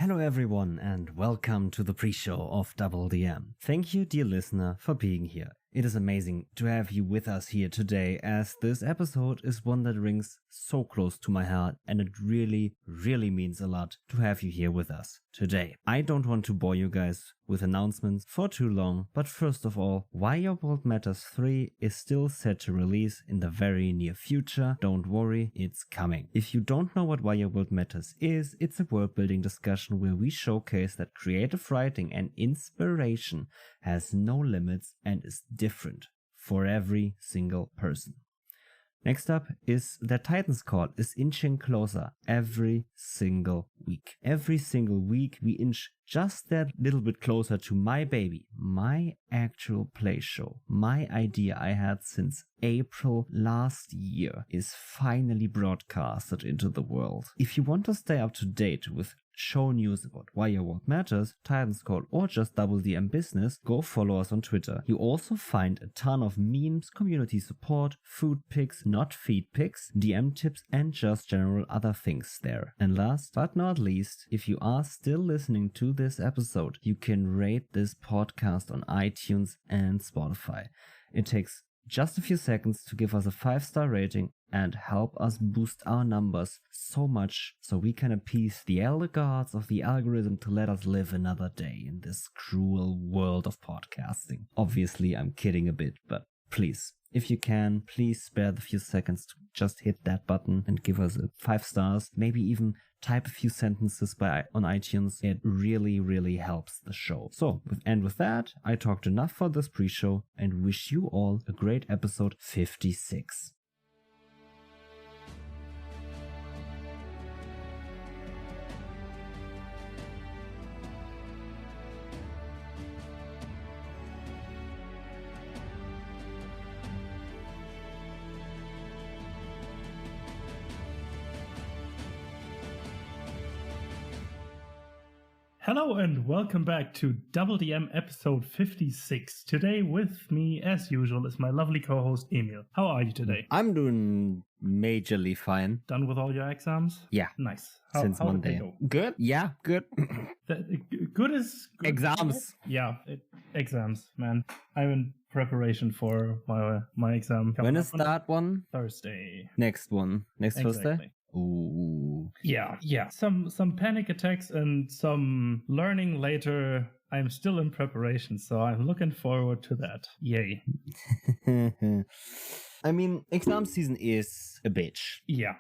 Hello everyone and welcome to the pre-show of DoubleDM. Thank you, dear listener, for being here. It is amazing to have you with us here today, as this episode is one that rings so close to my heart, and it really, really means a lot to have you here with us today. I don't want to bore you guys with announcements for too long, but first of all, Why Your World Matters 3 is still set to release in the very near future. Don't worry, it's coming. If you don't know what Why Your World Matters is, it's a world-building discussion where we showcase that creative writing and inspiration has no limits and is different for every single person. Next up is that Titan's Call is inching closer every single week. Every single week we inch just that little bit closer to my baby, my actual play show. My idea I had since April last year is finally broadcasted into the world. If you want to stay up to date with show news about Why Your World Matters, Titan's Call, or just DoubleDM business, go follow us on Twitter. You also find a ton of memes, community support, food pics, not feed pics, DM tips, and just general other things there. And last but not least, if you are still listening to this episode, you can rate this podcast on iTunes and Spotify. It takes just a few seconds to give us a 5-star rating and help us boost our numbers so much so we can appease the elder gods of the algorithm to let us live another day in this cruel world of podcasting. Obviously, I'm kidding a bit, but please, if you can, please spare the few seconds to just hit that button and give us 5 stars, maybe even type a few sentences on iTunes. It really, really helps the show. So, with that, I talked enough for this pre-show and wish you all a great episode 56. Hello and welcome back to DoubleDM episode 56. Today with me, as usual, is my lovely co-host Emil. How are you today? I'm doing majorly fine. Done with all your exams? Yeah. Nice. Since how Monday. Did they go? Good? Yeah, good. Good is good. Exams. Yeah, exams, man. I'm in preparation for my exam. When is that one? Thursday. Next one. Next Exactly. Thursday? Ooh. Yeah. Some panic attacks and some learning later. I'm still in preparation, so I'm looking forward to that. Yay. I mean, exam season is a bitch. Yeah.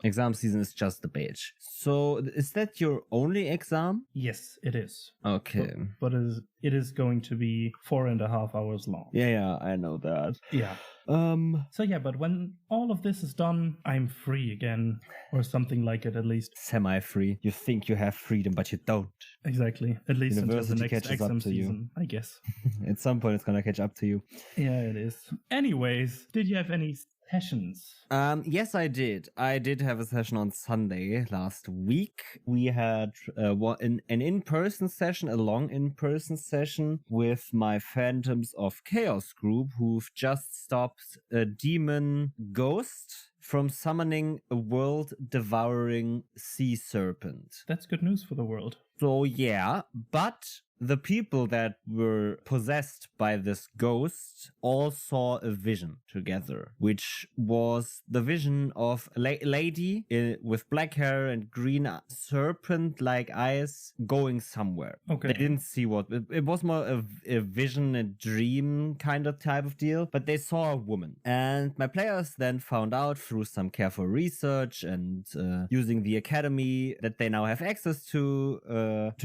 Exam season is just a bitch. So, is that your only exam? Yes, it is. Okay. But it is going to be 4.5 hours long. Yeah, I know that. Yeah. But when all of this is done, I'm free again, or something like it at least. Semi-free. You think you have freedom, but you don't. Exactly. At least University until the next catches up exam to season, I guess. At some point, it's gonna catch up to you. Yeah, it is. Anyways, did you have any sessions? Yes, I did. I did have a session on Sunday last week. We had an in-person session, a long in-person session with my Phantoms of Chaos group, who've just stopped a demon ghost from summoning a world-devouring sea serpent. That's good news for the world. So yeah, but the people that were possessed by this ghost all saw a vision together, which was the vision of a lady with black hair and green serpent-like eyes going somewhere. Okay. They didn't see what. It was more a vision, a dream kind of type of deal, but they saw a woman. And my players then found out through some careful research and using the academy that they now have access to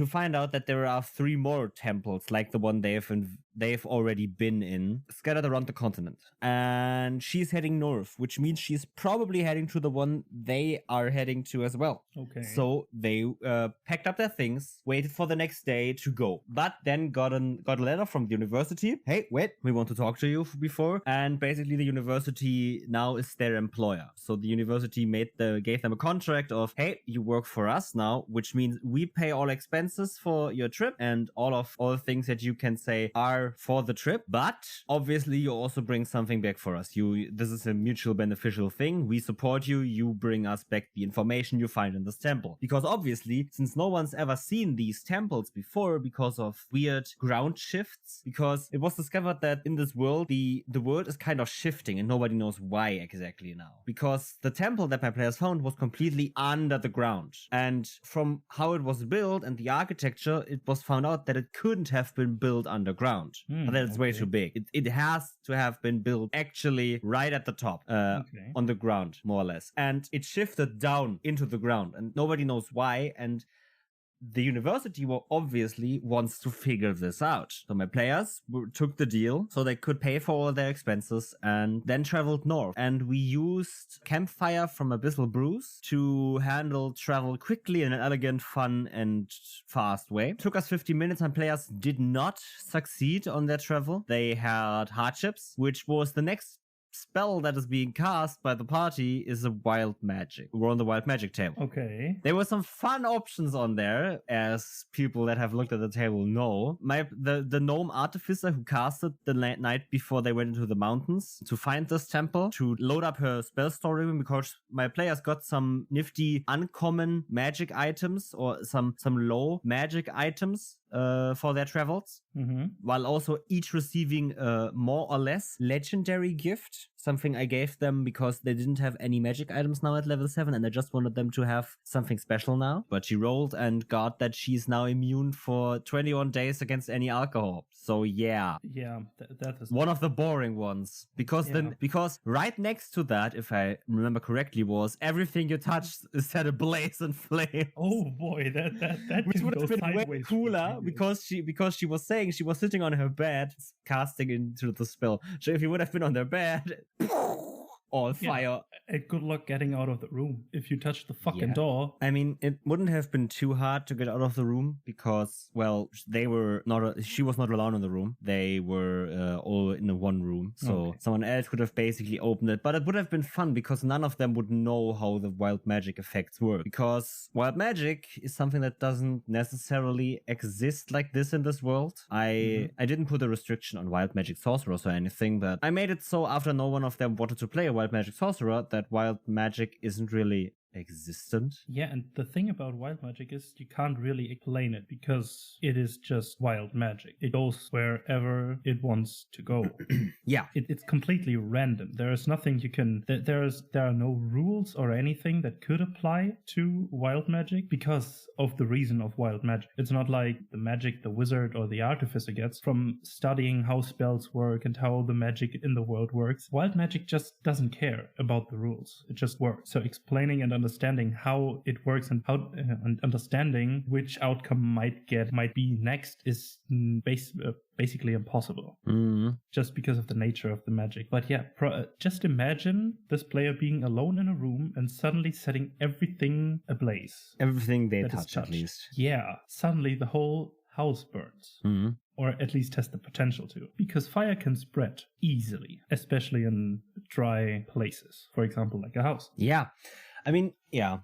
find out that there are 3 more temples like the one they've already been in, scattered around the continent. And she's heading north, which means she's probably heading to the one they are heading to as well. Okay. So they packed up their things, waited for the next day to go, but then got a letter from the university. Hey, wait, we want to talk to you before. And basically the university now is their employer. So the university gave them a contract of, hey, you work for us now, which means we pay all expenses for your trip, and all the things that you can say are for the trip, but obviously you also bring something back for us. This is a mutual beneficial thing. We support you. You bring us back the information you find in this temple. Because obviously, since no one's ever seen these temples before because of weird ground shifts, because it was discovered that in this world, the world is kind of shifting and nobody knows why exactly now. Because the temple that my players found was completely under the ground. And from how it was built and the architecture, it was found out that it couldn't have been built underground. That it's way too big. It has to have been built actually right at the top, on the ground, more or less. And it shifted down into the ground and nobody knows why. And the university obviously wants to figure this out. So my players took the deal so they could pay for all their expenses and then traveled north. And we used campfire from Abyssal Brews to handle travel quickly in an elegant, fun, and fast way. It took us 50 minutes and players did not succeed on their travel. They had hardships, which was the next spell that is being cast by the party is a wild magic. We're on the wild magic table. Okay. There were some fun options on there, as people that have looked at the table know. The gnome artificer who casted the night before they went into the mountains to find this temple, to load up her spell story, because my players got some nifty uncommon magic items or some low magic items for their travels, while also each receiving a more or less legendary gift, something I gave them because they didn't have any magic items now at level 7 and I just wanted them to have something special now. But she rolled and got that she's now immune for 21 days against any alcohol. So yeah. Yeah, that is one of the boring ones. Because right next to that, if I remember correctly, was everything you touched is set ablaze in flames. Oh boy, that which would have been way sideways cooler because she was saying she was sitting on her bed casting into the spell. So if you would have been on their bed, all fire. Good luck getting out of the room if you touch the fucking door. I mean, it wouldn't have been too hard to get out of the room because, well, she was not alone in the room. They were all in the one room. So someone else could have basically opened it. But it would have been fun because none of them would know how the wild magic effects work. Because wild magic is something that doesn't necessarily exist like this in this world. I didn't put a restriction on wild magic sorcerers or anything, but I made it so after no one of them wanted to play a wild magic sorcerer that wild magic isn't really existent. Yeah, and the thing about wild magic is you can't really explain it because it is just wild magic. It goes wherever it wants to go. Yeah. It's completely random. There is nothing you can... There are no rules or anything that could apply to wild magic because of the reason of wild magic. It's not like the magic the wizard or the artificer gets from studying how spells work and how the magic in the world works. Wild magic just doesn't care about the rules. It just works. So explaining and understanding how it works and how and understanding which outcome might be next is basically impossible, just because of the nature of the magic. But yeah, just imagine this player being alone in a room and suddenly setting everything ablaze. Everything they touch, at least. Yeah, suddenly the whole house burns. Or at least has the potential to. Because fire can spread easily, especially in dry places. For example, like a house. Yeah. I mean, yeah.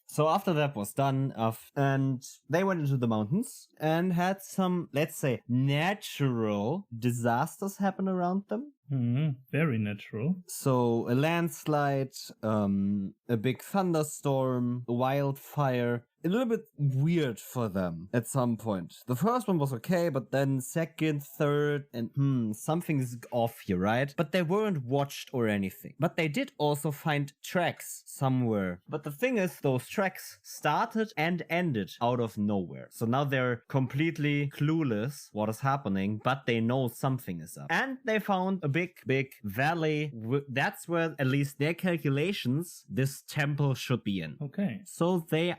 So after that was done, and they went into the mountains and had some, let's say, natural disasters happen around them. Very natural. So a landslide, a big thunderstorm, a wildfire. A little bit weird for them at some point. The first one was okay, but then second, third, and something's off here, right? But they weren't watched or anything. But they did also find tracks somewhere. But the thing is, those tracks started and ended out of nowhere. So now they're completely clueless what is happening, but they know something is up. And they found a big valley. That's where, at least their calculations, this temple should be in. Okay. So they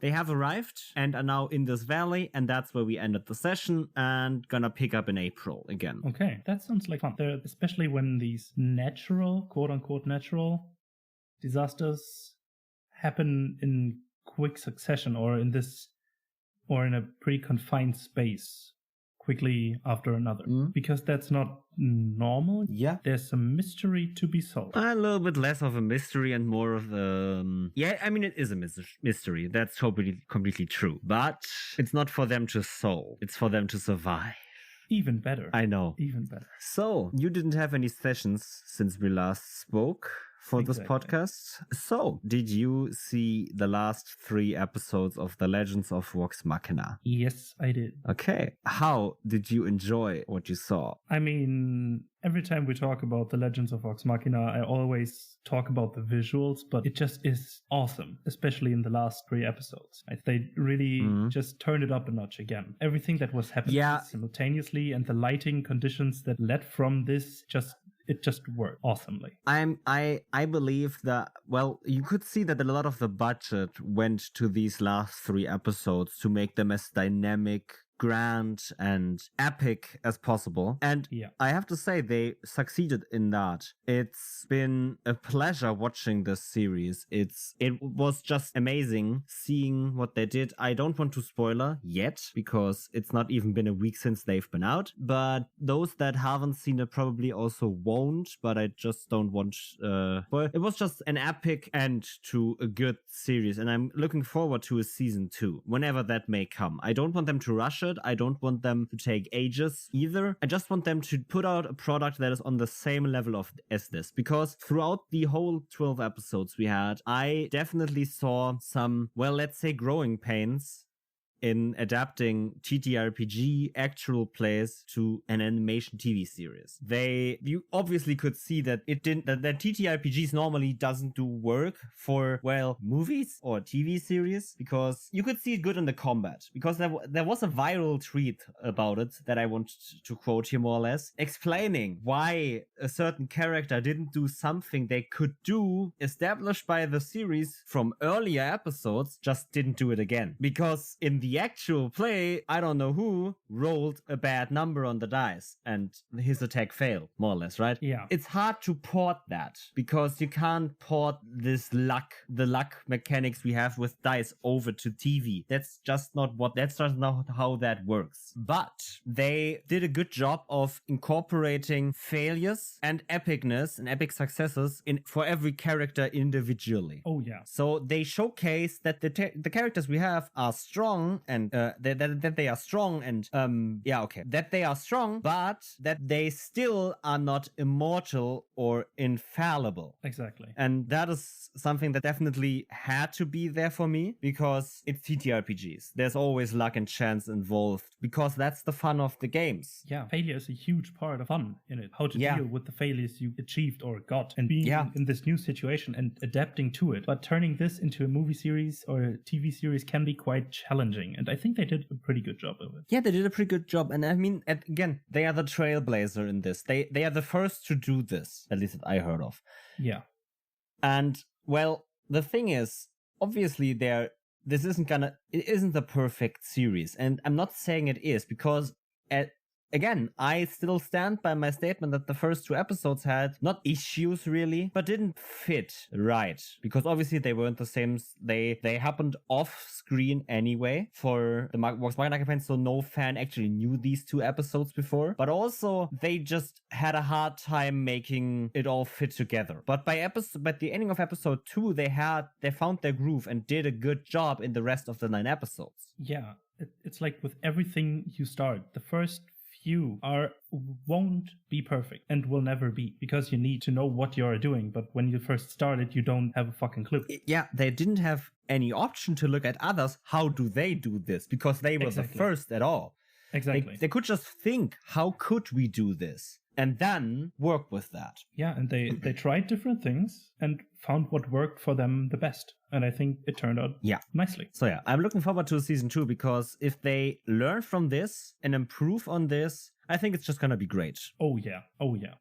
have arrived and are now in this valley, and that's where we ended the session and gonna pick up in April again. Okay, that sounds like fun. Especially when these natural, quote-unquote natural disasters happen in quick succession or in a pretty confined space quickly after another. Because that's not normal. Yeah. There's some mystery to be solved. A little bit less of a mystery and more of a... Yeah, I mean, it is a mystery. That's completely true. But it's not for them to solve. It's for them to survive. Even better. I know. Even better. So, you didn't have any sessions since we last spoke for this podcast. So, did you see the last 3 episodes of The Legends of Vox Machina? Yes, I did. Okay. How did you enjoy what you saw? I mean, every time we talk about The Legends of Vox Machina, I always talk about the visuals, but it just is awesome, especially in the last 3 episodes. They really just turned it up a notch again. Everything that was happening simultaneously and the lighting conditions that led from this it just worked awesomely. I believe that, well, you could see that a lot of the budget went to these last 3 episodes to make them as dynamic, grand, and epic as possible. And I have to say, they succeeded in that. It's been a pleasure watching this series. It was just amazing seeing what they did. I don't want to spoiler yet, because it's not even been a week since they've been out. But those that haven't seen it probably also won't, but I just don't want... But it was just an epic end to a good series, and I'm looking forward to a season 2, whenever that may come. I don't want them to rush it. I don't want them to take ages either. I just want them to put out a product that is on the same level as this, because throughout the whole 12 episodes we had, I definitely saw some, well, let's say growing pains in adapting TTRPG actual plays to an animation TV series. You obviously could see that that TTRPGs normally doesn't do work for, well, movies or TV series, because you could see it good in the combat, because there was a viral tweet about it that I want to quote here more or less, explaining why a certain character didn't do something they could do established by the series from earlier episodes, just didn't do it again. Because in the actual play, I don't know who rolled a bad number on the dice and his attack failed, more or less, right? Yeah. It's hard to port that, because you can't port the luck mechanics we have with dice over to TV. That's just not how that works. But they did a good job of incorporating failures and epicness and epic successes for every character individually. Oh yeah. So they showcase that the characters we have are strong, and that they are strong, and that they are strong, but that they still are not immortal or infallible. Exactly. And that is something that definitely had to be there for me, because it's TTRPGs. There's always luck and chance involved, because that's the fun of the games. Yeah, failure is a huge part of fun in it. How to deal with the failures you achieved or got, and being in this new situation and adapting to it. But turning this into a movie series or a TV series can be quite challenging, and I think they did a pretty good job of it. Yeah, they did a pretty good job, and I mean, again, they are the trailblazer in this. They are the first to do this, at least that I heard of. Yeah. And, well, the thing is, obviously it isn't the perfect series, and I'm not saying it is, because again, I still stand by my statement that the first 2 episodes had not issues really, but didn't fit right, because obviously they weren't the same. They happened off screen anyway for the Vox Machina campaign, so no fan actually knew these 2 episodes before. But also they just had a hard time making it all fit together. But by the ending of episode 2, they found their groove and did a good job in the rest of the 9 episodes. Yeah, it's like with everything you start, the first few won't be perfect and will never be, because you need to know what you're doing. But when you first started, you don't have a fucking clue. Yeah, they didn't have any option to look at others. How do they do this? Because they were the first at all. Exactly. They could just think, how could we do this? And then work with that. Yeah, and they tried different things and found what worked for them the best. And I think it turned out nicely. So yeah, I'm looking forward to season 2, because if they learn from this and improve on this, I think it's just going to be great. Oh yeah.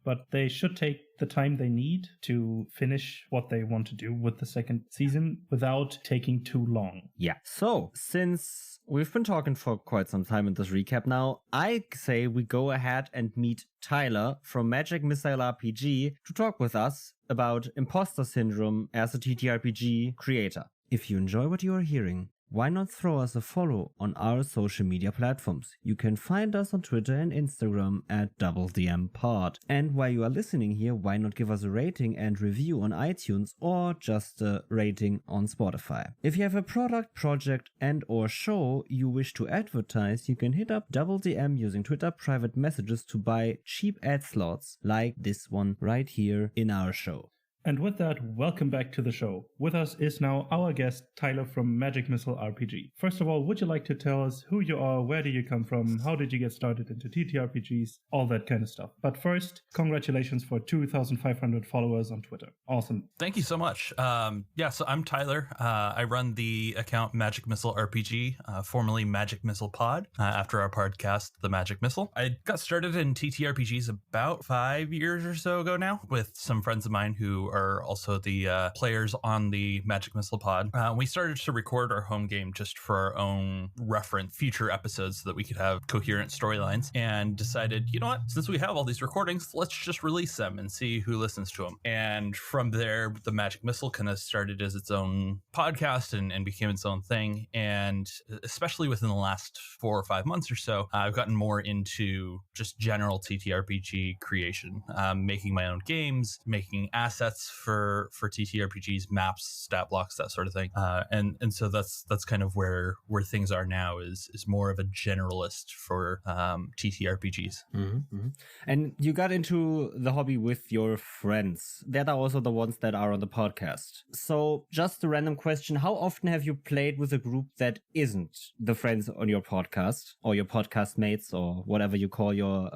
But they should take the time they need to finish what they want to do with the second season without taking too long. Yeah. So since we've been talking for quite some time in this recap now, I say we go ahead and meet Tyler from Magic Missile RPG to talk with us about Imposter Syndrome as a TTRPG creator. If you enjoy what you are hearing, why not throw us a follow on our social media platforms? You can find us on Twitter and Instagram at DoubleDM Pod. And while you are listening here, why not give us a rating and review on iTunes or just a rating on Spotify? If you have a product, project and or show you wish to advertise, you can hit up DoubleDM using Twitter private messages to buy cheap ad slots like this one right here in our show. And with that, welcome back to the show. With us is now our guest, Tyler from Magic Missile RPG. First of all, would you like to tell us who you are, where do you come from, how did you get started into TTRPGs, all that kind of stuff. But first, congratulations for 2,500 followers on Twitter. Awesome. Thank you so much. So I'm Tyler. I run the account Magic Missile RPG, formerly Magic Missile Pod, after our podcast, The Magic Missile. I got started in TTRPGs about 5 years or so ago now with some friends of mine who are also the players on the Magic Missile Pod. We started to record our home game just for our own reference future episodes so that we could have coherent storylines, and decided, you know what, since we have all these recordings, let's just release them and see who listens to them. And from there, the Magic Missile kind of started as its own podcast and became its own thing. And especially within the last 4 or 5 months or so, I've gotten more into just general TTRPG creation, making my own games, making assets for TTRPGs, maps, stat blocks, that sort of thing. And so that's kind of where things are now, is more of a generalist for TTRPGs. Mm-hmm. And you got into the hobby with your friends. That are also the ones that are on the podcast. So just a random question, how often have you played with a group that isn't the friends on your podcast or your podcast mates or whatever you call your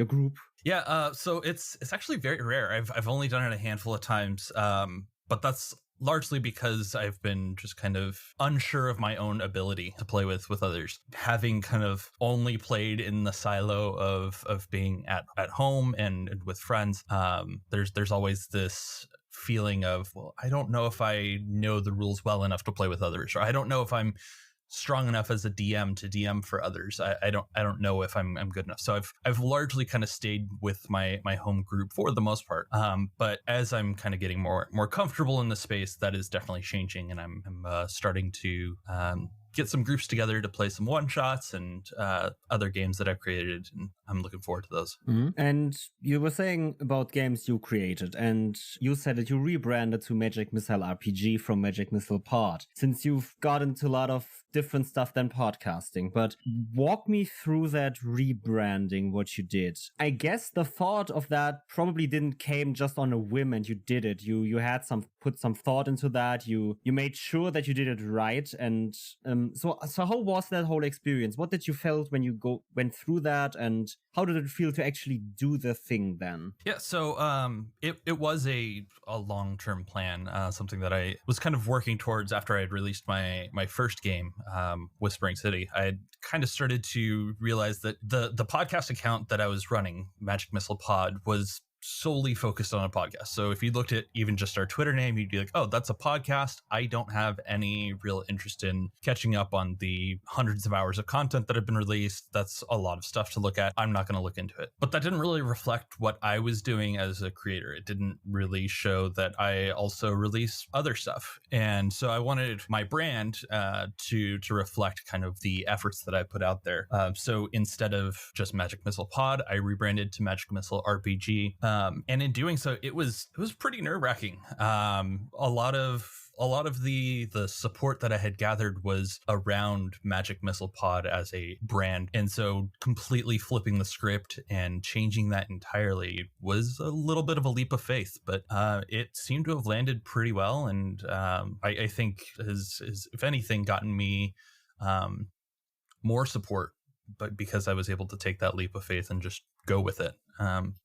group? Yeah, so it's actually very rare. I've only done it a handful of times, but that's largely because I've been just kind of unsure of my own ability to play with others. Having kind of only played in the silo of being at home and with friends, there's always this feeling of, well, I don't know if I know the rules well enough to play with others, or I don't know if I'm strong enough as a DM to DM for others. I don't know if I'm good enough. So I've largely kind of stayed with my home group for the most part. But as I'm kind of getting more comfortable in the space, that is definitely changing, and I'm starting to get some groups together to play some one shots and other games that I've created, and I'm looking forward to those. Mm-hmm. And you were saying about games you created, and you said that you rebranded to Magic Missile RPG from Magic Missile Pod, since you've got into a lot of different stuff than podcasting. But walk me through that rebranding, what you did. I guess the thought of that probably didn't came just on a whim and you did it. You had put some thought into that. You made sure that you did it right. And so how was that whole experience? What did you felt when you went through that, and how did it feel to actually do the thing then? Yeah, so it was a long-term plan, something that I was kind of working towards after I had released my first game, Whispering City. I had kind of started to realize that the podcast account that I was running, Magic Missile Pod, was solely focused on a podcast. So if you looked at even just our Twitter name, you'd be like, oh, that's a podcast. I don't have any real interest in catching up on the hundreds of hours of content that have been released. That's a lot of stuff to look at. I'm not going to look into it. But that didn't really reflect what I was doing as a creator. It didn't really show that I also release other stuff. And so I wanted my brand to reflect kind of the efforts that I put out there. So instead of just Magic Missile Pod, I rebranded to Magic Missile RPG. And in doing so, it was pretty nerve-wracking. A lot of the support that I had gathered was around Magic Missile Pod as a brand. And so completely flipping the script and changing that entirely was a little bit of a leap of faith, but it seemed to have landed pretty well. And I think has, if anything, gotten me more support, but because I was able to take that leap of faith and just go with it.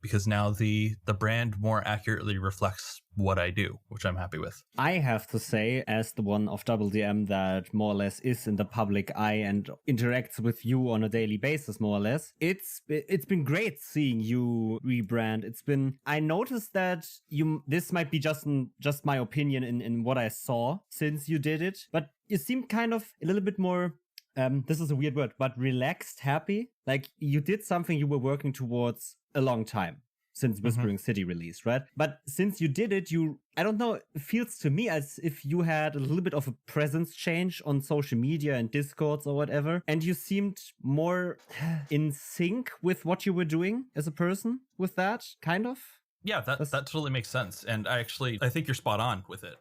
Because now the brand more accurately reflects what I do, which I'm happy with. I have to say, as the one of DoubleDM that more or less is in the public eye and interacts with you on a daily basis, more or less, it's been great seeing you rebrand. I noticed that this might be just my opinion in what I saw since you did it, but you seem kind of a little bit more, this is a weird word, but relaxed, happy. Like you did something you were working towards a long time. since Whispering City released, right? But since you did it, I don't know, it feels to me as if you had a little bit of a presence change on social media and Discords or whatever, and you seemed more in sync with what you were doing as a person with that, kind of. Yeah, that totally makes sense. And I think you're spot on with it.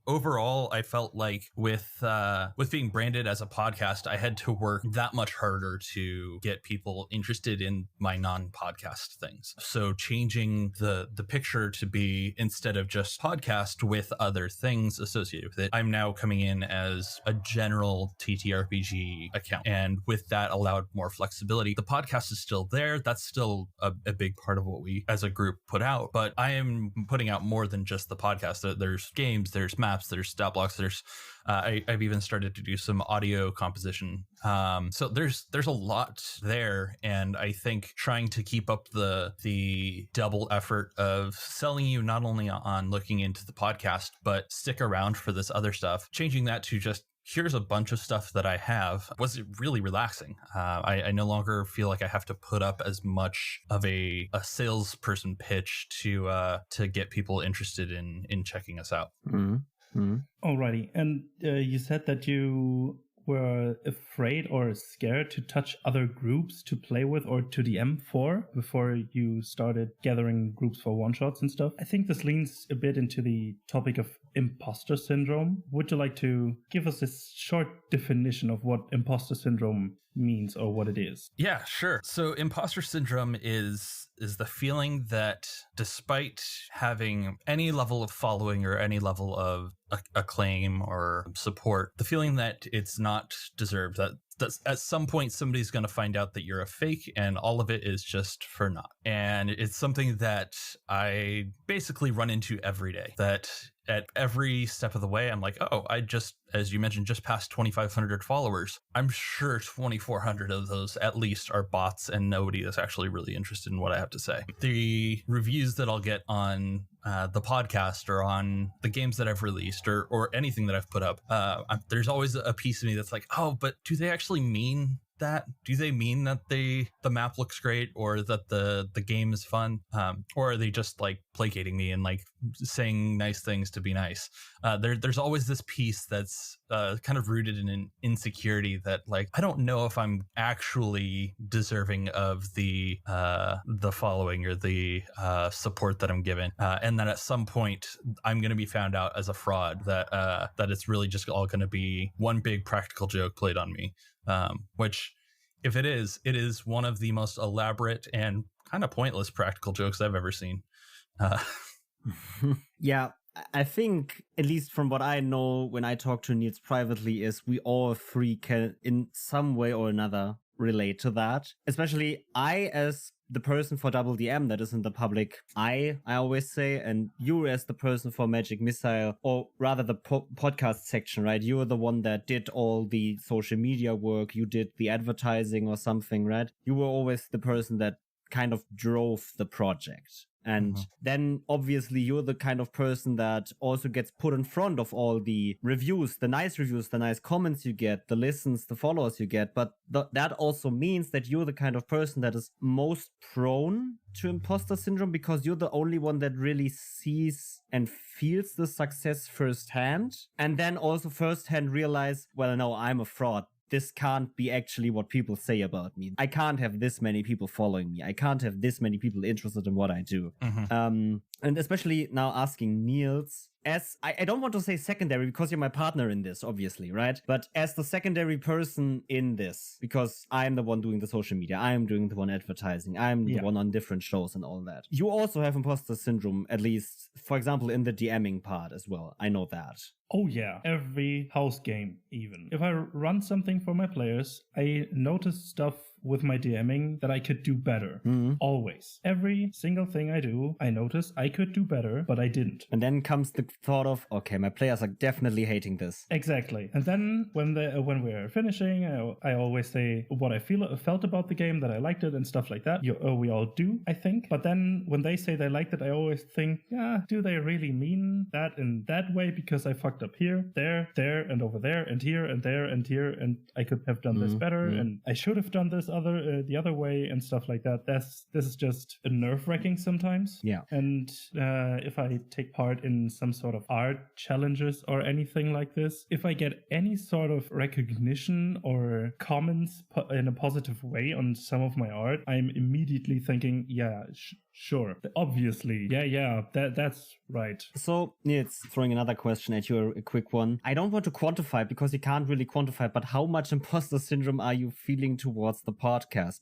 Overall, I felt like with being branded as a podcast, I had to work that much harder to get people interested in my non-podcast things. So changing the picture to be, instead of just podcast with other things associated with it, I'm now coming in as a general TTRPG account. And with that allowed more flexibility. The podcast is still there. That's still a big part of what we as a group put out. But I am putting out more than just the podcast. There's games, there's maps, there's stat blocks, there's I've even started to do some audio composition. So there's a lot there, and I think trying to keep up the double effort of selling you not only on looking into the podcast, but stick around for this other stuff, changing that to just here's a bunch of stuff that I have was really relaxing. I no longer feel like I have to put up as much of a salesperson pitch to get people interested in checking us out. Alrighty. And you said that you were afraid or scared to touch other groups to play with or to DM for before you started gathering groups for one-shots and stuff. I think this leans a bit into the topic of imposter syndrome. Would you like to give us a short definition of what imposter syndrome means or what it is? Yeah, sure. So imposter syndrome is the feeling that despite having any level of following or any level of acclaim or support, the feeling that it's not deserved, that at some point somebody's going to find out that you're a fake and all of it is just for naught. And it's something that I basically run into every day, that at every step of the way, I'm like, oh, I just, as you mentioned, just passed 2,500 followers. I'm sure 2,400 of those at least are bots and nobody is actually really interested in what I have to say. The reviews that I'll get on the podcast or on the games that I've released or anything that I've put up, there's always a piece of me that's like, oh, but do they actually mean that? Do they mean that the map looks great or that the game is fun? Or are they just like placating me and like saying nice things to be nice? There's always this piece that's kind of rooted in an insecurity that like, I don't know if I'm actually deserving of the following or the support that I'm given. And that at some point I'm going to be found out as a fraud, that it's really just all going to be one big practical joke played on me. Which, if it is one of the most elaborate and kind of pointless practical jokes I've ever seen. Yeah, I think, at least from what I know when I talk to Niels privately, is we all three can, in some way or another, relate to that. Especially I, as the person for DoubleDM that is in the public eye, I always say, and you as the person for Magic Missile, or rather the podcast section, right? You were the one that did all the social media work, you did the advertising or something, right? You were always the person that kind of drove the project. And then obviously you're the kind of person that also gets put in front of all the reviews, the nice comments you get, the listens, the followers you get. But that also means that you're the kind of person that is most prone to imposter syndrome, because you're the only one that really sees and feels the success firsthand. And then also firsthand realize, well, no, I'm a fraud. This can't be actually what people say about me. I can't have this many people following me. I can't have this many people interested in what I do. And especially now asking Niels, as I don't want to say secondary because you're my partner in this, obviously, right? But as the secondary person in this, because I'm the one doing the social media, I'm doing the one advertising, I'm the one on different shows and all that. You also have imposter syndrome, at least, for example, in the DMing part as well. I know that. Oh yeah, every house game even. If I run something for my players, I notice stuff with my DMing that I could do better. Always. Every single thing I do, I notice I could do better, but I didn't. And then comes the thought of, okay, my players are definitely hating this. Exactly. And then when we're finishing, I always say what I felt about the game, that I liked it and stuff like that. We all do, I think. But then when they say they liked it, I always think, do they really mean that in that way? Because I fucked fucked up here, there, and over there, and here, and there, and here, and I could have done this better, and I should have done this the other way, and stuff like that. This is just nerve-wracking sometimes. Yeah. And if I take part in some sort of art challenges or anything like this, if I get any sort of recognition or comments in a positive way on some of my art, I'm immediately thinking, yeah, sure, obviously, that's right. So, Nils, throwing another question at you, a quick one. I don't want to quantify because you can't really quantify, but how much imposter syndrome are you feeling towards the podcast?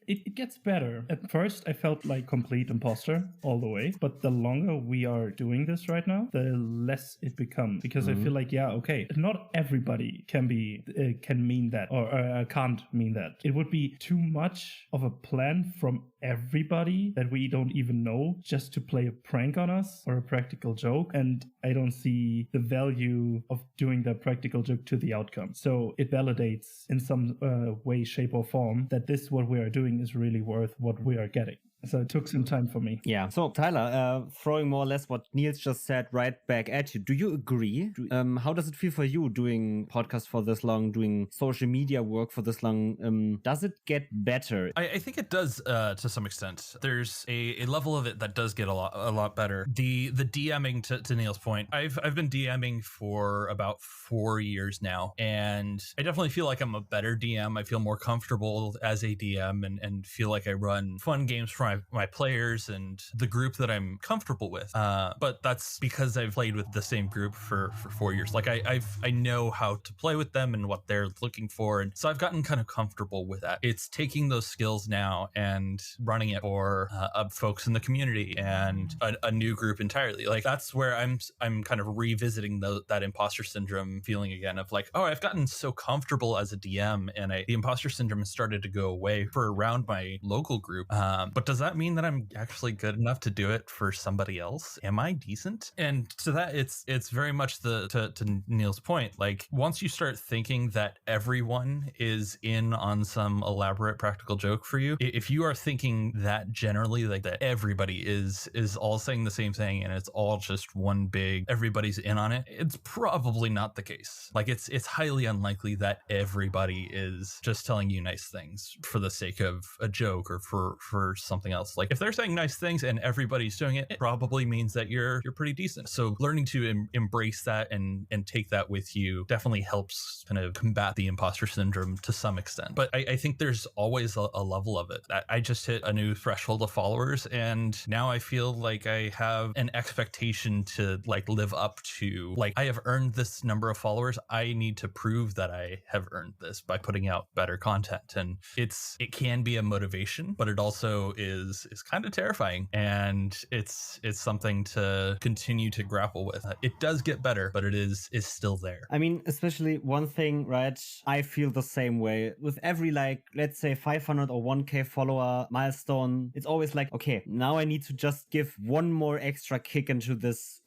It gets better. At first, I felt like complete imposter all the way, but the longer we are doing this right now, the less it becomes, because I feel like, okay, not everybody can mean that, or can't mean that. It would be too much of a plan from everybody that we don't even know just to play a prank on us or a practical joke, and I don't see the value of doing that practical joke to the outcome. So it validates in some way, shape, or form that this, what we are doing, is really worth what we are getting. So it took some time for me. Yeah. So Tyler, throwing more or less what Niels just said right back at you. Do you agree? How does it feel for you doing podcasts for this long, doing social media work for this long? Does it get better? I think it does to some extent. There's a level of it that does get a lot better. The DMing, to Neil's point, I've been DMing for about 4 years now, and I definitely feel like I'm a better DM. I feel more comfortable as a DM and feel like I run fun games for my players and the group that I'm comfortable with. But that's because I've played with the same group for 4 years. Like I know how to play with them and what they're looking for. And so I've gotten kind of comfortable with that. It's taking those skills now and running it for folks in the community and a new group entirely. Like that's where I'm kind of revisiting that imposter syndrome feeling again of like, oh, I've gotten so comfortable as a DM, and the imposter syndrome has started to go away for around my local group. But does that mean that I'm actually good enough to do it for somebody else? Am I decent? And to that, it's very much to Neil's point. Like once you start thinking that everyone is in on some elaborate practical joke for you, if you are thinking that generally, like that everybody is all saying the same thing and it's all just one big everybody's in on it, it's probably not the case. Like it's highly unlikely that everybody is just telling you nice things for the sake of a joke or for something else. Like if they're saying nice things and everybody's doing it, it probably means that you're pretty decent. So learning to embrace that and take that with you definitely helps kind of combat the imposter syndrome to some extent. But I think there's always a level of it. I just hit a new threshold of followers, and now I feel like I have an expectation to like live up to. Like I have earned this number of followers. I need to prove that I have earned this by putting out better content. And it can be a motivation, but it also is kind of terrifying, and it's something to continue to grapple with. It does get better, but it is still there. I mean, especially one thing, right? I feel the same way with every, like, let's say 500 or 1K follower milestone. It's always like, okay, now I need to just give one more extra kick into this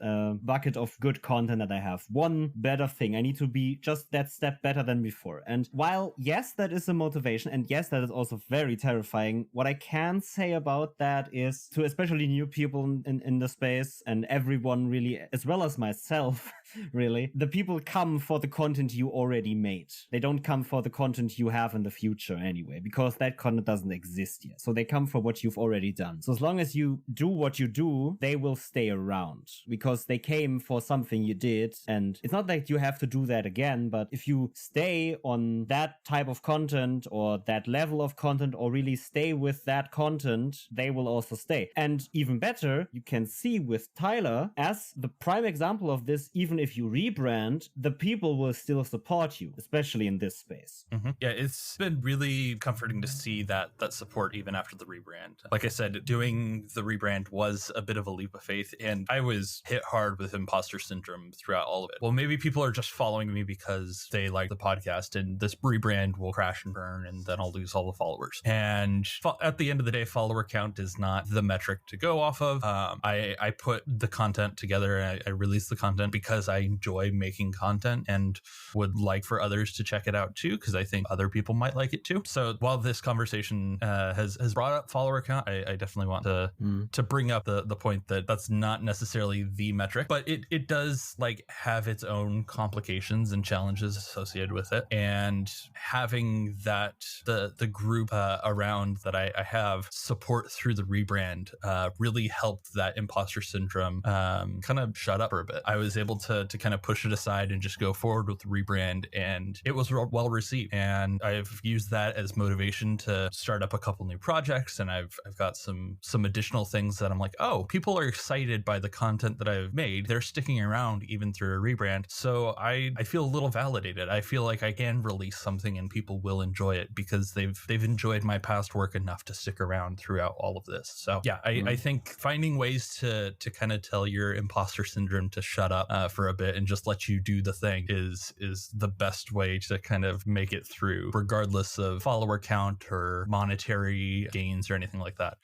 bucket of good content that I have. One better thing. I need to be just that step better than before. And while yes, that is a motivation, and yes, that is also very terrifying, what I can say about that is to especially new people in the space, and everyone really, as well as myself, really, the people come for the content you already made. They don't come for the content you have in the future anyway, because that content doesn't exist yet. So they come for what you've already done. So as long as you do what you do, they will stay around because they came for something you did. And it's not like you have to do that again, but if you stay on that type of content or that level of content, or really stay with that content, they will also stay. And even better, you can see with Tyler as the prime example of this. Even if you rebrand, the people will still support you, especially in this space. Mm-hmm. Yeah, it's been really comforting to see that support even after the rebrand. Like I said, doing the rebrand was a bit of a leap of faith, and I was hit hard with imposter syndrome throughout all of it. Well, maybe people are just following me because they like the podcast, and this rebrand will crash and burn, and then I'll lose all the followers. And at the end of the day, followers follower count is not the metric to go off of. I put the content together and I release the content because I enjoy making content and would like for others to check it out too, because I think other people might like it too. So while this conversation has brought up follower count, I definitely want to bring up the point that that's not necessarily the metric, but it does like have its own complications and challenges associated with it. And having that the group around that I have support through the rebrand really helped that imposter syndrome kind of shut up for a bit. I was able to kind of push it aside and just go forward with the rebrand, and it was well received. And I've used that as motivation to start up a couple new projects, and I've got some additional things that I'm like, oh, people are excited by the content that I've made. They're sticking around even through a rebrand. So I feel a little validated. I feel like I can release something and people will enjoy it because they've enjoyed my past work enough to stick around throughout all of this. So yeah, I think finding ways to kind of tell your imposter syndrome to shut up for a bit and just let you do the thing is the best way to kind of make it through, regardless of follower count or monetary gains or anything like that.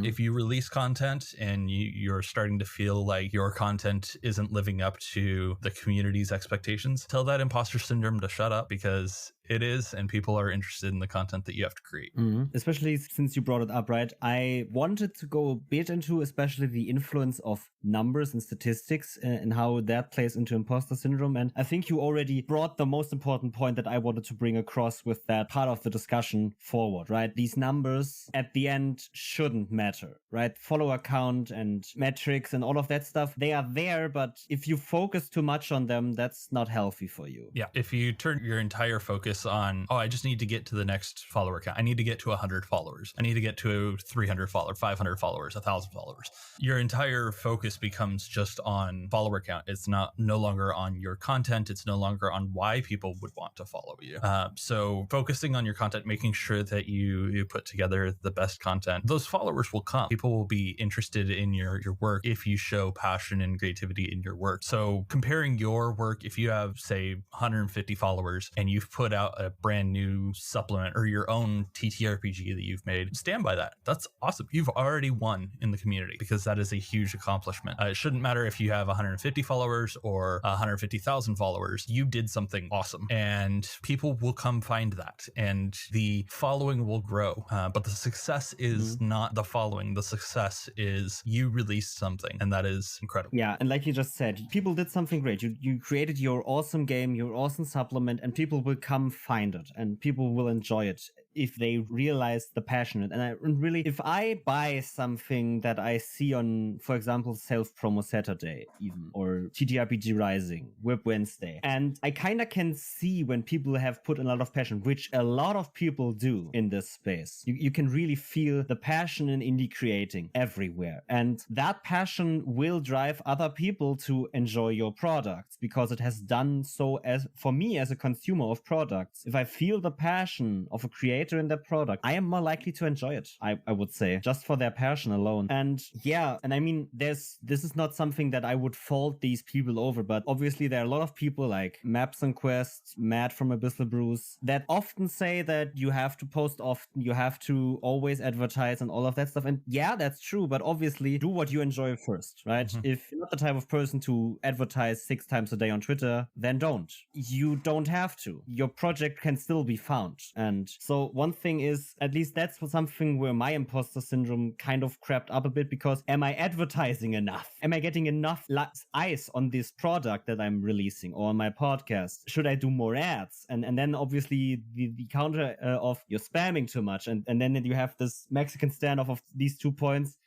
If you release content and you're starting to feel like your content isn't living up to the community's expectations, tell that imposter syndrome to shut up, because it is, and people are interested in the content that you have to create. Especially since you brought it up, right? I wanted to go a bit into especially the influence of numbers and statistics and how that plays into imposter syndrome. And I think you already brought the most important point that I wanted to bring across with that part of the discussion forward, right? These numbers at the end shouldn't matter, right? Follower count and metrics and all of that stuff, they are there, but if you focus too much on them, that's not healthy for you. Yeah, if you turn your entire focus on, oh, I just need to get to the next follower count. I need to get to 100 followers. I need to get to 300 followers, 500 followers, 1,000 followers. Your entire focus becomes just on follower count. It's no longer on your content. It's no longer on why people would want to follow you. So focusing on your content, making sure that you put together the best content, those followers will come. People will be interested in your work if you show passion and creativity in your work. So comparing your work, if you have, say, 150 followers and you've put out a brand new supplement or your own TTRPG that you've made, stand by that. That's awesome. You've already won in the community because that is a huge accomplishment. It shouldn't matter if you have 150 followers or 150,000 followers. You did something awesome, and people will come find that, and the following will grow. But the success is not the following. The success is you released something, and that is incredible. Yeah, and like you just said, people did something great. You created your awesome game, your awesome supplement, and people will come find it, and people will enjoy it if they realize the passion. And really, if I buy something that I see on, for example, Self-Promo Saturday even, or TTRPG Rising, Whip Wednesday, and I kind of can see when people have put a lot of passion, which a lot of people do in this space. You can really feel the passion in indie creating everywhere. And that passion will drive other people to enjoy your products, because it has done so as for me as a consumer of products. If I feel the passion of a creator in their product, I am more likely to enjoy it, I would say, just for their passion alone. And yeah, and I mean, this is not something that I would fault these people over, but obviously there are a lot of people like Maps and Quest, Matt from Abyssal Brews, that often say that you have to post often, you have to always advertise and all of that stuff. And yeah, that's true, but obviously do what you enjoy first, right? If you're not the type of person to advertise 6 times a day on Twitter, then don't. You don't have to. Your project can still be found. And so one thing is, at least that's something where my imposter syndrome kind of crept up a bit, because am I advertising enough? Am I getting enough eyes on this product that I'm releasing or on my podcast? Should I do more ads? And then obviously the counter of you're spamming too much. And then you have this Mexican standoff of these 2 points.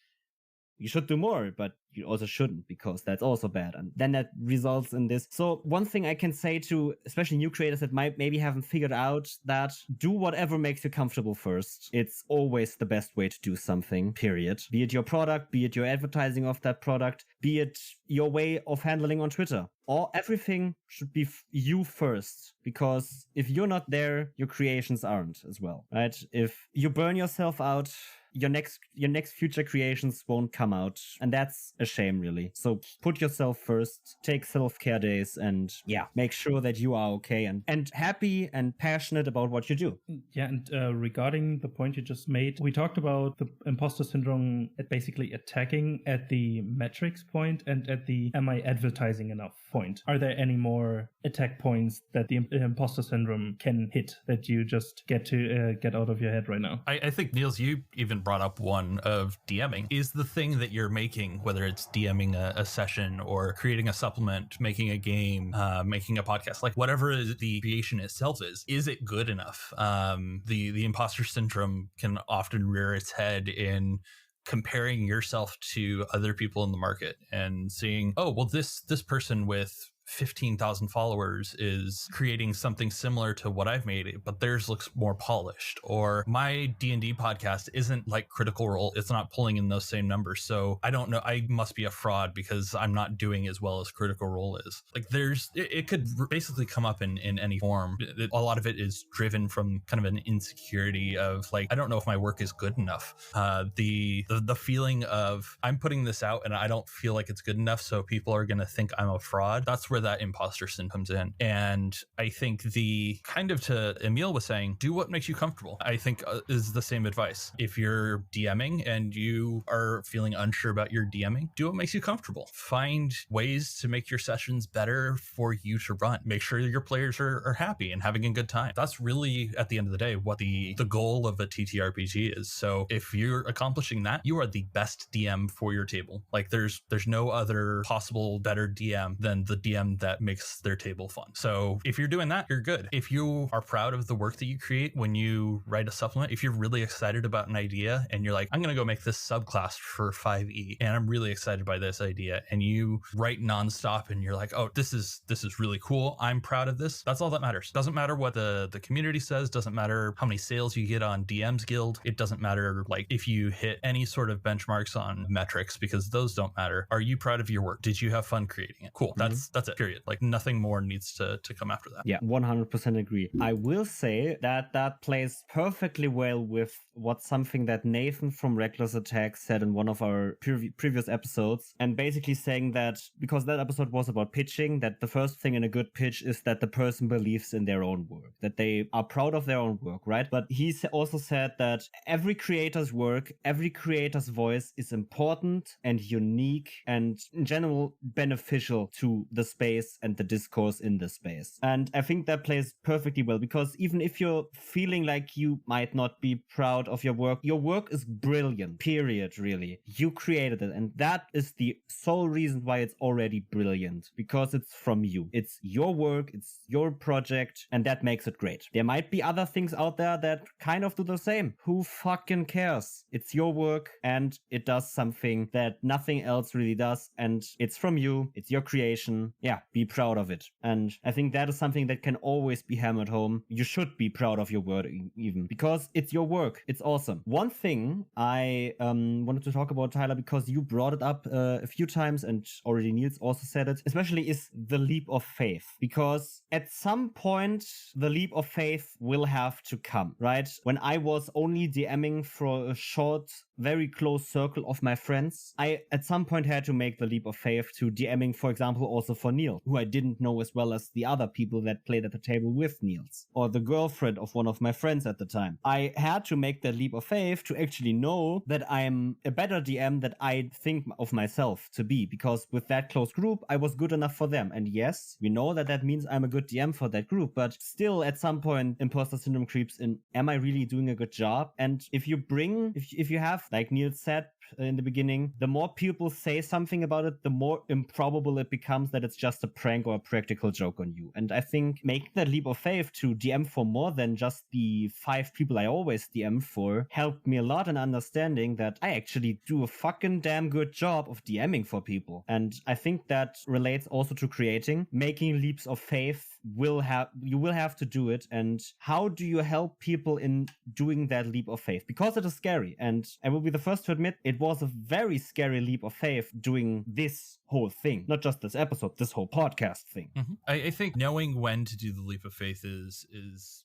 You should do more, but you also shouldn't, because that's also bad. And then that results in this. So one thing I can say to especially new creators that might maybe haven't figured out, that do whatever makes you comfortable first. It's always the best way to do something, period. Be it your product, be it your advertising of that product, be it your way of handling on Twitter. Or everything should be you first, because if you're not there, your creations aren't as well, right? If you burn yourself out, your next future creations won't come out. And that's a shame, really. So put yourself first, take self-care days, and make sure that you are okay and happy and passionate about what you do. Yeah, and regarding the point you just made, we talked about the imposter syndrome at basically attacking at the metrics point and at the am I advertising enough point. Are there any more attack points that the imposter syndrome can hit that you just get out of your head right now? I think, Niels, you even brought up one of DMing. Is the thing that you're making, whether it's DMing a session or creating a supplement, making a game, making a podcast, like whatever the creation itself is it good enough? The imposter syndrome can often rear its head in comparing yourself to other people in the market and seeing, oh, well, this person with 15,000 followers is creating something similar to what I've made, but theirs looks more polished. Or my D&D podcast isn't like Critical Role. It's not pulling in those same numbers. So I don't know. I must be a fraud because I'm not doing as well as Critical Role is. Like it could basically come up in any form. A lot of it is driven from kind of an insecurity of like, I don't know if my work is good enough. The feeling of I'm putting this out and I don't feel like it's good enough. So people are going to think I'm a fraud. That's where that imposter syndrome comes in. And I think the kind of to Emil was saying, do what makes you comfortable, I think is the same advice. If you're DMing and you are feeling unsure about your DMing, do what makes you comfortable. Find ways to make your sessions better for you to run. Make sure your players are happy and having a good time. That's really, at the end of the day, what the goal of a TTRPG is. So if you're accomplishing that, you are the best DM for your table. Like there's no other possible better DM than the DM that makes their table fun. So if you're doing that, you're good. If you are proud of the work that you create when you write a supplement, if you're really excited about an idea and you're like, I'm going to go make this subclass for 5e and I'm really excited by this idea, and you write nonstop and you're like, oh, this is really cool, I'm proud of this. That's all that matters. Doesn't matter what the community says, doesn't matter how many sales you get on DM's Guild. It doesn't matter like if you hit any sort of benchmarks on metrics, because those don't matter. Are you proud of your work? Did you have fun creating it? Cool. That's it. Period. Like nothing more needs to come after that. Yeah, 100% agree. I will say that plays perfectly well with something that Nathan from Reckless Attack said in one of our previous episodes, and basically saying that because that episode was about pitching, that the first thing in a good pitch is that the person believes in their own work, that they are proud of their own work, right? But he also said that every creator's work, every creator's voice is important and unique and in general beneficial to the space and the discourse in the space. And I think that plays perfectly well, because even if you're feeling like you might not be proud of your work is brilliant, period, really. You created it, and that is the sole reason why it's already brilliant, because it's from you. It's your work, it's your project, and that makes it great. There might be other things out there that kind of do the same. Who fucking cares? It's your work, and it does something that nothing else really does, and it's from you. It's your creation. Yeah, be proud of it. And I think that is something that can always be hammered home. You should be proud of your work even, because it's your work. It's awesome. One thing I wanted to talk about, Tyler, because you brought it up a few times and already Niels also said it, especially is the leap of faith. Because at some point, the leap of faith will have to come, right? When I was only DMing for a short, very close circle of my friends, I at some point had to make the leap of faith to DMing, for example, also for Neil, who I didn't know as well as the other people that played at the table with Niels, or the girlfriend of one of my friends at the time. I had to make the leap of faith to actually know that I'm a better DM than I think of myself to be, because with that close group, I was good enough for them. And yes, we know that means I'm a good DM for that group, but still at some point, imposter syndrome creeps in. Am I really doing a good job? And if you have, like Niels said in the beginning, the more people say something about it, the more improbable it becomes that it's just a prank or a practical joke on you. And I think making that leap of faith to DM for more than just the 5 people I always DM for helped me a lot in understanding that I actually do a fucking damn good job of DMing for people. And I think that relates also to creating. Making leaps of faith will have to do it. And how do you help people in doing that leap of faith? Because it is scary, and I will be the first to admit it was a very scary leap of faith doing this whole thing, not just this episode, this whole podcast thing. I think knowing when to do the leap of faith is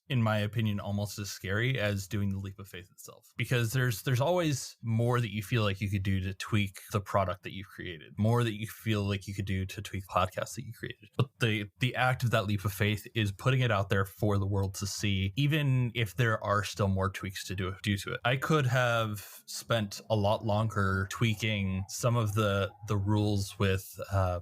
in my opinion almost as scary as doing the leap of faith itself, because there's always more that you feel like you could do to tweak the product that you've created, more that you feel like you could do to tweak podcasts that you created. But the act of that leap of faith is putting it out there for the world to see, even if there are still more tweaks to do to it. I could have spent a lot longer tweaking some of the rules with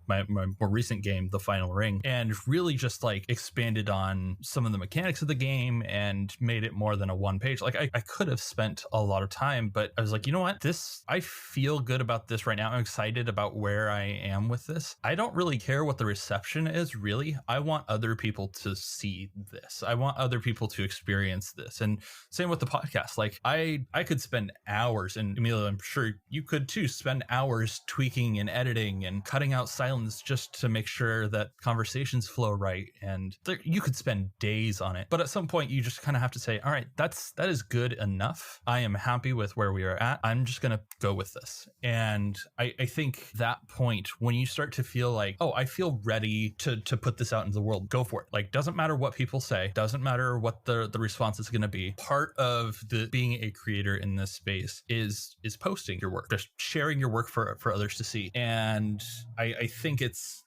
my more recent game, The Final Ring, and really just like expanded on some of the mechanics of the game and made it more than a one page. Like I could have spent a lot of time, but I was like, you know what? I feel good about this right now. I'm excited about where I am with this. I don't really care what the reception is, really. I want other people to see this. I want other people to experience this. And same with the podcast. Like I could spend hours, and Amelia, I'm sure you could too, spend hours tweaking and editing and cutting out silence just to make sure that conversations flow right. And you could spend days on it. But at some point you just kind of have to say, all right, that is good enough. I am happy with where we are at. I'm just going to go with this. And I think that point, when you start to feel like, oh, I feel ready to put this out into the world, go for it. Like, doesn't matter what people say, doesn't matter what the response is going to be. Part of the being a creator in this space is posting your work, just sharing your work for others to see. And I think it's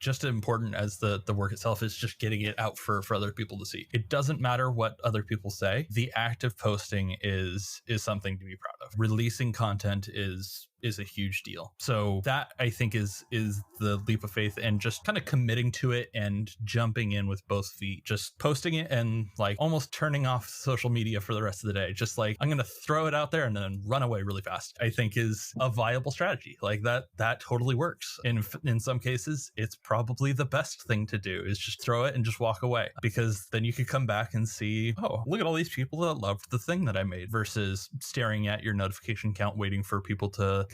just as important as the work itself is just getting it out for other people to see. It doesn't matter what other people say. The act of posting is something to be proud of. Releasing content is a huge deal. So that, I think, is the leap of faith, and just kind of committing to it and jumping in with both feet, just posting it and like almost turning off social media for the rest of the day. Just like, I'm going to throw it out there and then run away really fast, I think is a viable strategy. Like that totally works. In some cases, it's probably the best thing to do, is just throw it and just walk away, because then you could come back and see, oh, look at all these people that loved the thing that I made, versus staring at your notification count waiting for people to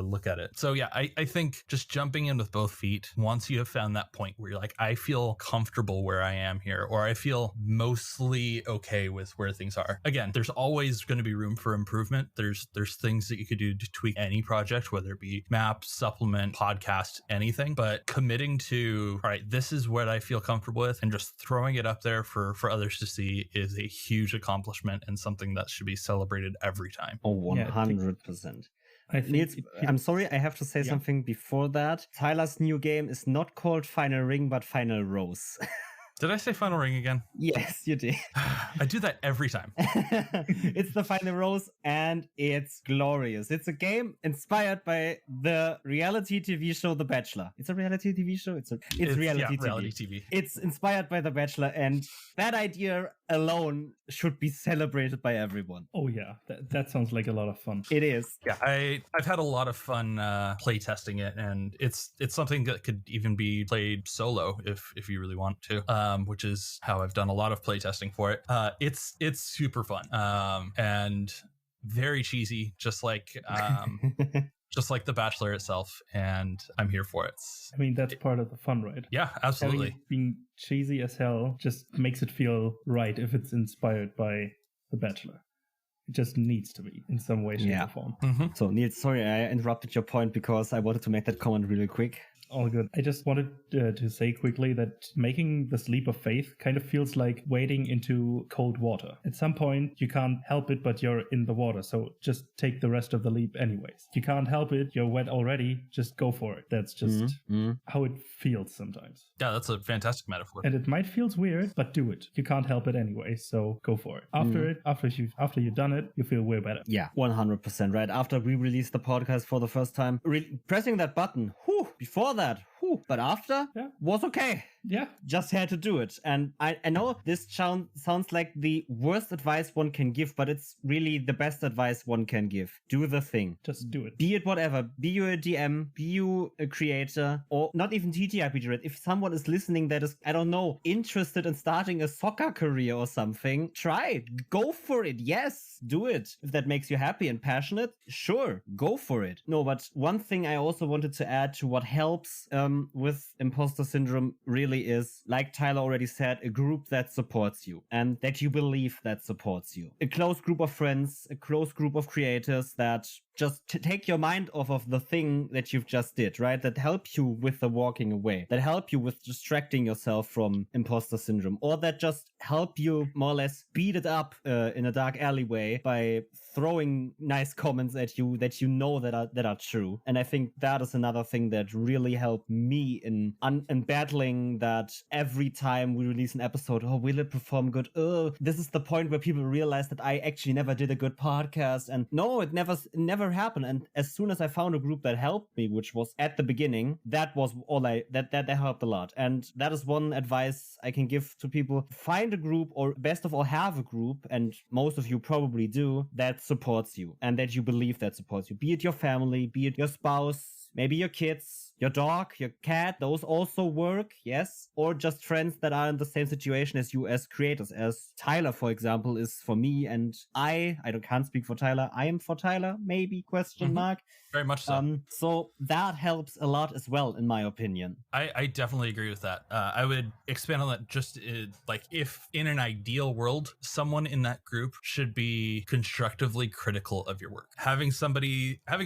look at it. So yeah, I think just jumping in with both feet, once you have found that point where you're like, I feel comfortable where I am here, or I feel mostly okay with where things are. Again, there's always going to be room for improvement. There's things that you could do to tweak any project, whether it be map, supplement, podcast, anything, but committing to, all right, this is what I feel comfortable with, and just throwing it up there for others to see is a huge accomplishment, and something that should be celebrated every time. Oh, 100%. Niels, I'm I'm sorry, I have to say something before that. Tyler's new game is not called Final Ring, but Final Rose. Did I say Final Ring again? Yes, you did. I do that every time. It's the Final Rose, and it's glorious. It's a game inspired by the reality TV show The Bachelor. It's a reality TV show? It's reality TV. It's inspired by The Bachelor, and that idea alone should be celebrated by everyone. Oh yeah, that sounds like a lot of fun. It is. Yeah, I've had a lot of fun play testing it, and it's something that could even be played solo if you really want to, which is how I've done a lot of play testing for it. It's super fun, and very cheesy, just like just like The Bachelor itself, and I'm here for it. I mean, that's part of the fun, right? Yeah, absolutely. Being cheesy as hell just makes it feel right if it's inspired by The Bachelor. It just needs to be in some way, shape, or form. Mm-hmm. So, Niels, sorry, I interrupted your point because I wanted to make that comment really quick. All good. I just wanted to say quickly that making this leap of faith kind of feels like wading into cold water. At some point, you can't help it, but you're in the water. So just take the rest of the leap anyways. You can't help it. You're wet already. Just go for it. That's just how it feels sometimes. Yeah, that's a fantastic metaphor. And it might feel weird, but do it. You can't help it anyway. So go for it. After you've done it, you feel way better. Yeah, 100%. Right after we released the podcast for the first time, pressing that button, before that, but after was okay. Yeah. Just had to do it. And I know this sounds like the worst advice one can give, but it's really the best advice one can give. Do the thing. Just do it. Be it whatever. Be you a DM, be you a creator, or not even TTRPG, right? If someone is listening that is, I don't know, interested in starting a soccer career or something, try it. Go for it. Yes, do it. If that makes you happy and passionate, sure, go for it. No, but one thing I also wanted to add to what helps problem with imposter syndrome really is, like Tyler already said, a group that supports you and that you believe that supports you. A close group of friends, a close group of creators that just take your mind off of the thing that you've just did, right? That help you with the walking away, that help you with distracting yourself from imposter syndrome, or that just help you more or less beat it up in a dark alleyway by throwing nice comments at you that you know that are true. And I think that is another thing that really helped me in battling that every time we release an episode, oh, will it perform good? Oh, this is the point where people realize that I actually never did a good podcast. And no, it never happened. And as soon as I found a group that helped me, which was at the beginning, that was all that helped a lot. And that is one advice I can give to people. Find a group, or best of all, have a group, and most of you probably do, that supports you and that you believe that supports you. Be it your family, be it your spouse, maybe your kids, your dog, your cat, those also work, yes. Or just friends that are in the same situation as you as creators, as Tyler, for example, is for me. And I can't speak for Tyler. I am for Tyler, maybe, question mark. Very much so. So that helps a lot as well, in my opinion. I definitely agree with that. I would expand on that. Just like, if in an ideal world, someone in that group should be constructively critical of your work. Having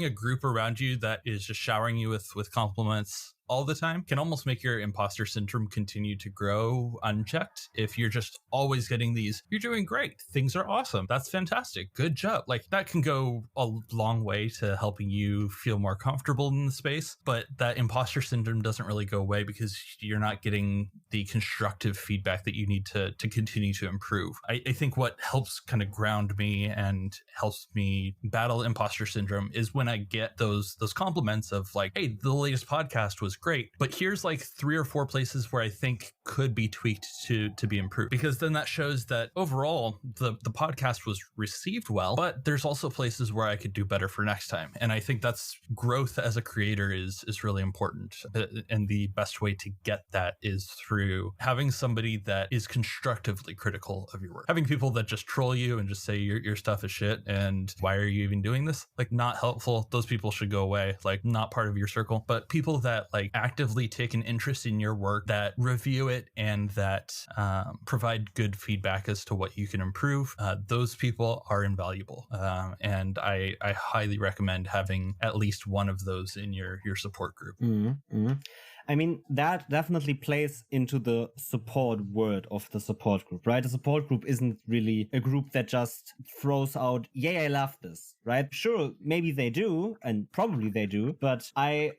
a group around you that is just showering you with compliments all the time can almost make your imposter syndrome continue to grow unchecked. If you're just always getting these, you're doing great, things are awesome, that's fantastic, good job, like that can go a long way to helping you feel more comfortable in the space. But that imposter syndrome doesn't really go away because you're not getting the constructive feedback that you need to continue to improve. I think what helps kind of ground me and helps me battle imposter syndrome is when I get those compliments of like, hey, the latest podcast was great, but here's like 3 or 4 places where I think could be tweaked to be improved, because then that shows that overall the podcast was received well, but there's also places where I could do better for next time. And I think that's growth as a creator is really important, and the best way to get that is through having somebody that is constructively critical of your work. Having people that just troll you and just say your stuff is shit and why are you even doing this, like, not helpful. Those people should go away, like, not part of your circle. But people that like actively take an interest in your work, that review it, and that provide good feedback as to what you can improve, those people are invaluable. And I highly recommend having at least one of those in your support group. I mean, that definitely plays into the support word of the support group, right? The support group isn't really a group that just throws out, yay, I love this, right? Sure, maybe they do, and probably they do, but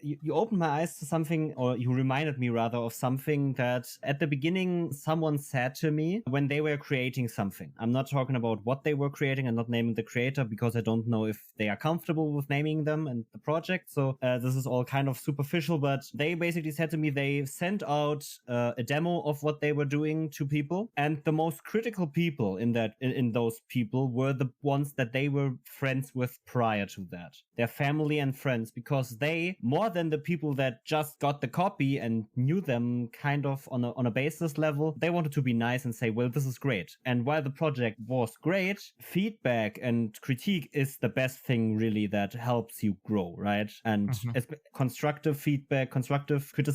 you opened my eyes to something, or you reminded me rather of something that at the beginning someone said to me when they were creating something. I'm not talking about what they were creating and not naming the creator, because I don't know if they are comfortable with naming them and the project. So this is all kind of superficial, but they basically said to me they sent out a demo of what they were doing to people, and the most critical people in those people were the ones that they were friends with prior to that, their family and friends, because they, more than the people that just got the copy and knew them kind of on a basis level, they wanted to be nice and say, well, this is great. And while the project was great, feedback and critique is the best thing really that helps you grow, right? And constructive feedback, constructive criticism,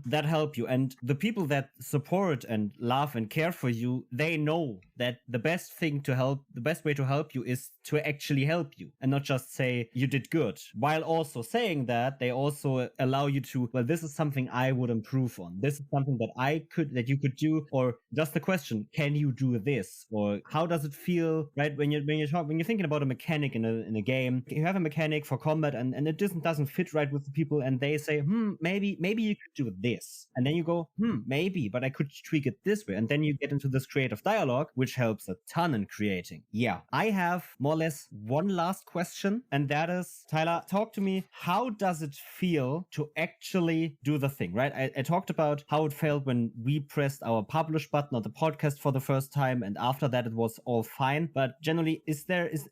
that help you. And the people that support and love and care for you, they know that the best way to help you is to actually help you and not just say you did good. While also saying that, they also allow you to, well, this is something I would improve on. This is something that you could do, or just the question, can you do this? Or how does it feel, right? When you're thinking about a mechanic in a game, you have a mechanic for combat and it doesn't fit right with the people, and they say, maybe you could do this. And then you go, maybe, but I could tweak it this way. And then you get into this creative dialogue, which helps a ton in creating. Yeah. I have more or less one last question, and that is, Tyler, talk to me. How does it feel to actually do the thing, right? I talked about how it felt when we pressed our publish button on the podcast for the first time, and after that it was all fine. But generally,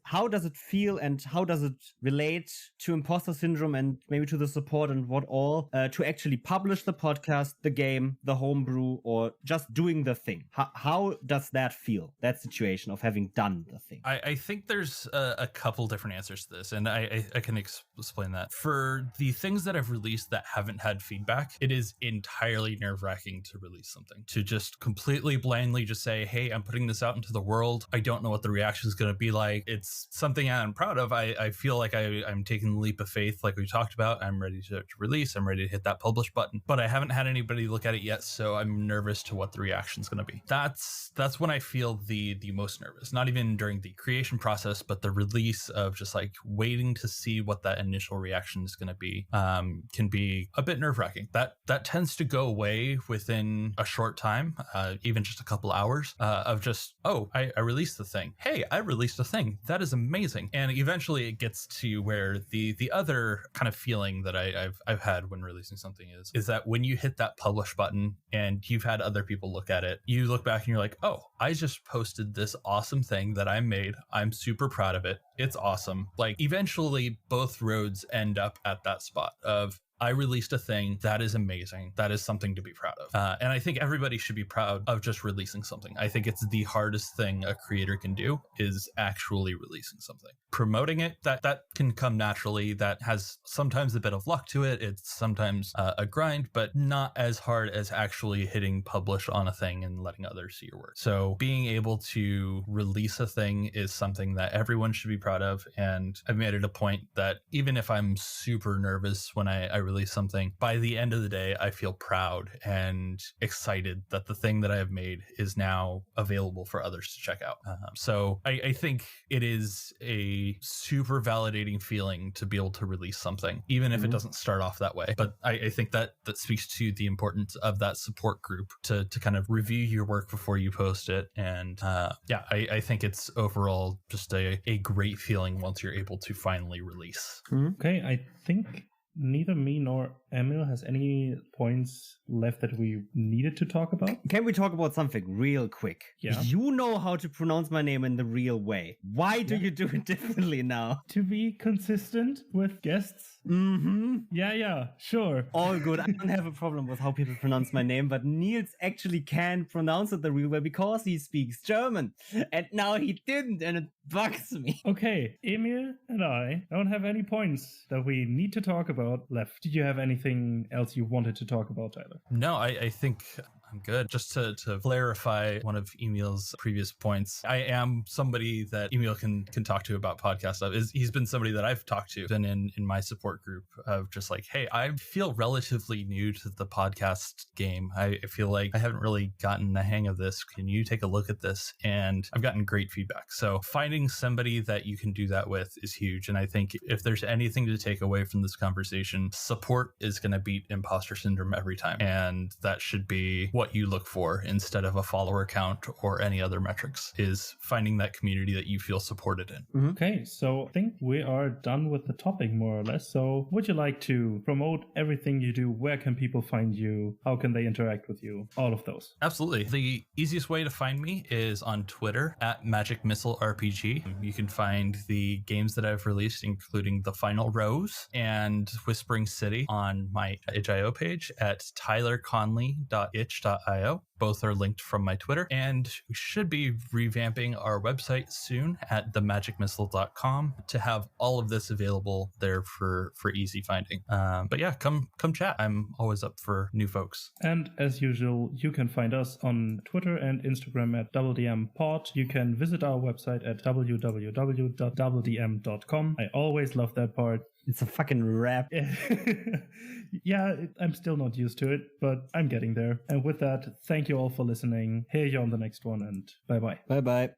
how does it feel, and how does it relate to imposter syndrome and maybe to the support and what all, to actually publish publish the podcast, the game, the homebrew, or just doing the thing? How does that feel, that situation of having done the thing? I think there's a couple different answers to this, and I can explain that. For the things that I've released that haven't had feedback, it is entirely nerve-wracking to release something. To just completely blindly just say, hey, I'm putting this out into the world. I don't know what the reaction is going to be like. It's something I'm proud of. I feel like I'm taking the leap of faith like we talked about. I'm ready to release. I'm ready to hit that publish button, but I haven't had anybody look at it yet, so I'm nervous to what the reaction is going to be. That's when I feel the most nervous. Not even during the creation process, but the release of just like waiting to see what that initial reaction is going to be can be a bit nerve-wracking. That tends to go away within a short time, even just a couple hours of just, oh, I released the thing. Hey, I released a thing. That is amazing. And eventually it gets to where the other kind of feeling that I've had when releasing something is that when you hit that publish button and you've had other people look at it, you look back and you're like, oh, I just posted this awesome thing that I made. I'm super proud of it. It's awesome. Like eventually both roads end up at that spot of, I released a thing that is amazing. That is something to be proud of. And I think everybody should be proud of just releasing something. I think it's the hardest thing a creator can do is actually releasing something. Promoting it, that can come naturally. That has sometimes a bit of luck to it. It's sometimes a grind, but not as hard as actually hitting publish on a thing and letting others see your work. So being able to release a thing is something that everyone should be proud of. And I've made it a point that even if I'm super nervous when I release something, by the end of the day, I feel proud and excited that the thing that I have made is now available for others to check out. So I think it is a super validating feeling to be able to release something, even if it doesn't start off that way. But I think that speaks to the importance of that support group to kind of review your work before you post it. And I think it's overall just a great feeling once you're able to finally release. Okay, I think neither me nor Emil has any points left that we needed to talk about. Can we talk about something real quick? Yeah. You know how to pronounce my name in the real way. Why do you do it differently now? To be consistent with guests. Mm-hmm. Yeah, sure. All good. I don't have a problem with how people pronounce my name, but Niels actually can pronounce it the real way because he speaks German. And now he didn't, and it bugs me. Okay, Emil and I don't have any points that we need to talk about left. Did you have anything else you wanted to talk about, Tyler? No, I think I'm good. Just to clarify one of Emil's previous points, I am somebody that Emil can talk to about podcast stuff. He's been somebody that I've talked to, been in my support group of just like, hey, I feel relatively new to the podcast game. I feel like I haven't really gotten the hang of this. Can you take a look at this? And I've gotten great feedback. So finding somebody that you can do that with is huge. And I think if there's anything to take away from this conversation, support is going to beat imposter syndrome every time. And that should be what you look for instead of a follower count or any other metrics, is finding that community that you feel supported in. Mm-hmm. Okay, so I think we are done with the topic more or less. So would you like to promote everything you do? Where can people find you? How can they interact with you? All of those. Absolutely. The easiest way to find me is on Twitter at Magic Missile RPG. You can find the games that I've released, including The Final Rose and Whispering City, on my itch.io page at tylerconley.itch.io. Both are linked from my Twitter, and we should be revamping our website soon at themagicmissile.com to have all of this available there for easy finding. But yeah, come chat. I'm always up for new folks. And as usual, you can find us on Twitter and Instagram at DoubleDM Pod. You can visit our website at www.doubledm.com. I always love that part. It's a fucking rap. Yeah, I'm still not used to it, but I'm getting there. And with that, thank you all for listening. Hear you on the next one, and bye-bye. Bye-bye.